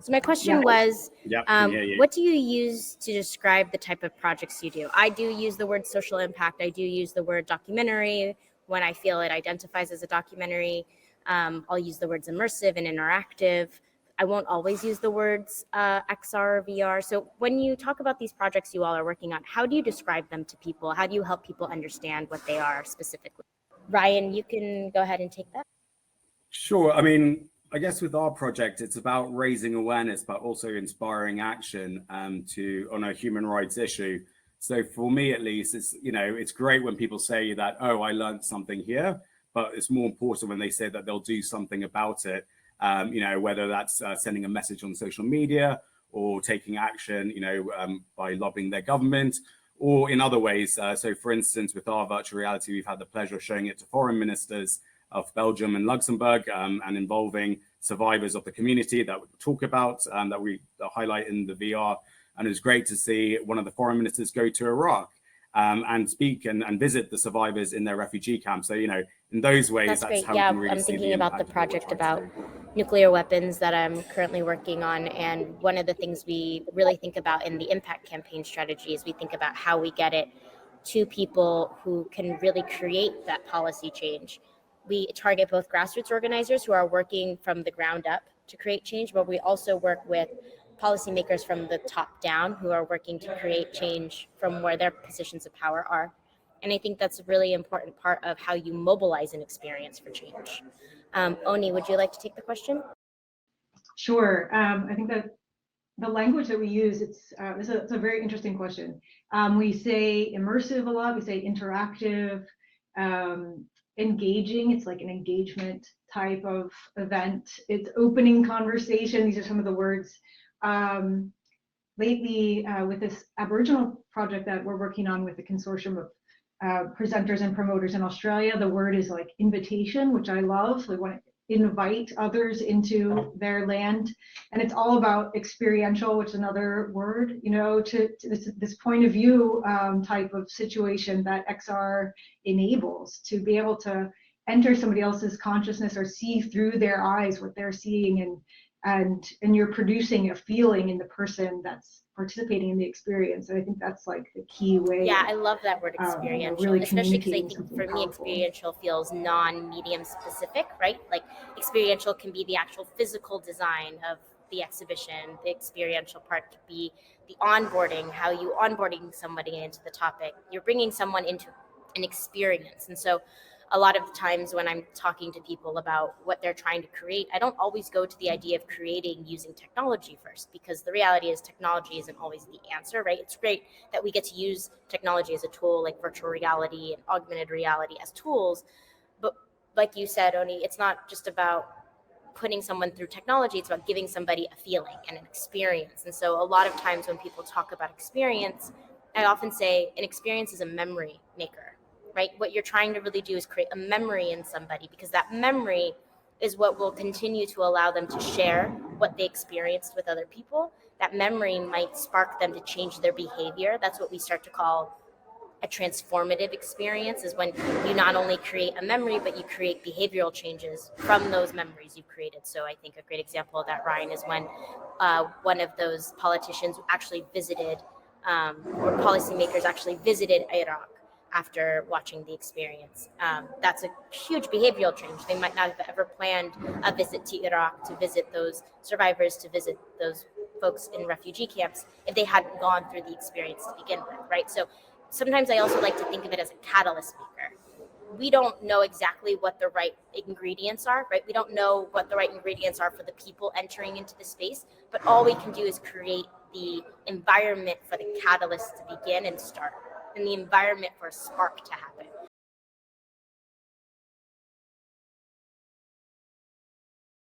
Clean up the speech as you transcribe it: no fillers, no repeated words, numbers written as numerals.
So my question was, you. what do you use to describe the type of projects you do? I do use the word social impact. I do use the word documentary when I feel it identifies as a documentary. I'll use the words immersive and interactive. I won't always use the words XR or VR. So when you talk about these projects you all are working on, how do you describe them to people? How do you help people understand what they are specifically? Ryan, you can go ahead and take that. Sure. I mean, I guess with our project, it's about raising awareness, but also inspiring action on a human rights issue. So for me, at least, it's great when people say that, oh, I learned something here, but it's more important when they say that they'll do something about it. Whether that's sending a message on social media or taking action, by lobbying their government or in other ways. So for instance, with our virtual reality, we've had the pleasure of showing it to foreign ministers of Belgium and Luxembourg, and involving survivors of the community that we talk about, that we highlight in the VR. And it was great to see one of the foreign ministers go to Iraq and speak and visit the survivors in their refugee camp. So, in those ways, that's great. How yeah, we can really I'm see thinking the about the impact project about nuclear weapons that I'm currently working on. And one of the things we really think about in the impact campaign strategy is we think about how we get it to people who can really create that policy change. We target both grassroots organizers who are working from the ground up to create change, but we also work with policymakers from the top down who are working to create change from where their positions of power are. And I think that's a really important part of how you mobilize an experience for change. Oni, would you like to take the question? Sure. I think that the language that we use, it's a very interesting question. We say immersive a lot, we say interactive, engaging, it's like an engagement type of event. It's opening conversation. These are some of the words. Lately, with this Aboriginal project that we're working on with the consortium of presenters and promoters in Australia, the word is like invitation, which I love. We want to invite others into their land, and it's all about experiential, which is another word, to this point of view type of situation that XR enables, to be able to enter somebody else's consciousness or see through their eyes what they're seeing, and you're producing a feeling in the person that's participating in the experience. And I think that's like the key way. Yeah, I love that word experiential, really especially because I think for me, powerful. experiential feels non-medium specific, right? Like experiential can be the actual physical design of the exhibition. The experiential part could be the onboarding, how you onboarding somebody into the topic. You're bringing someone into an experience. And so a lot of the times when I'm talking to people about what they're trying to create, I don't always go to the idea of creating using technology first, because the reality is technology isn't always the answer, right? It's great that we get to use technology as a tool, like virtual reality and augmented reality as tools. But like you said, Oni, it's not just about putting someone through technology, it's about giving somebody a feeling and an experience. And so a lot of times when people talk about experience, I often say an experience is a memory maker. Right? What you're trying to really do is create a memory in somebody, because that memory is what will continue to allow them to share what they experienced with other people. That memory might spark them to change their behavior. That's what we start to call a transformative experience, is when you not only create a memory, but you create behavioral changes from those memories you've created. So I think a great example of that, Ryan, is when one of those politicians actually visited, or policymakers actually visited Iraq after watching the experience. That's a huge behavioral change. They might not have ever planned a visit to Iraq, to visit those survivors, to visit those folks in refugee camps, if they hadn't gone through the experience to begin with, right? So sometimes I also like to think of it as a catalyst maker. We don't know exactly what the right ingredients are, right? We don't know what the right ingredients are for the people entering into the space, but all we can do is create the environment for the catalyst to begin and start, and the environment for a spark to happen.